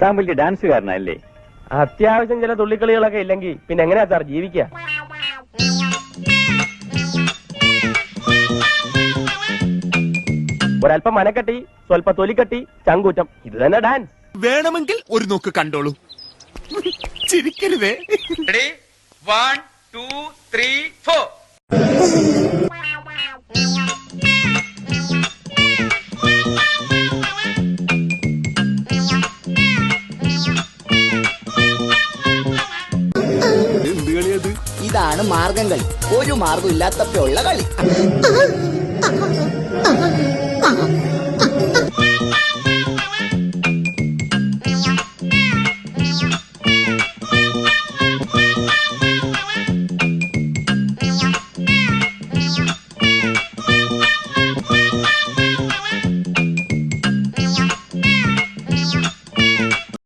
താൻ വലിയ ഡാൻസുകാരനല്ലേ? അത്യാവശ്യം ചില തുള്ളിക്കളികളൊക്കെ ഇല്ലെങ്കിൽ പിന്നെ എങ്ങനെയാ സാർ ജീവിക്കുക? ഒരല്പം മനക്കെട്ടി, സ്വല്പ തൊലിക്കട്ടി, ചങ്കൂറ്റം, ഇത് തന്നെ ഡാൻസ്. വേണമെങ്കിൽ ഒരു നോക്ക് കണ്ടോളൂ. ചിരിക്കരുതേ. 1 2 3 4. എന്ത് കളിയത്? ഇതാണ് മാർഗം കളി. ഒരു മാർഗം ഇല്ലാത്തപ്പോഴുള്ള കളി.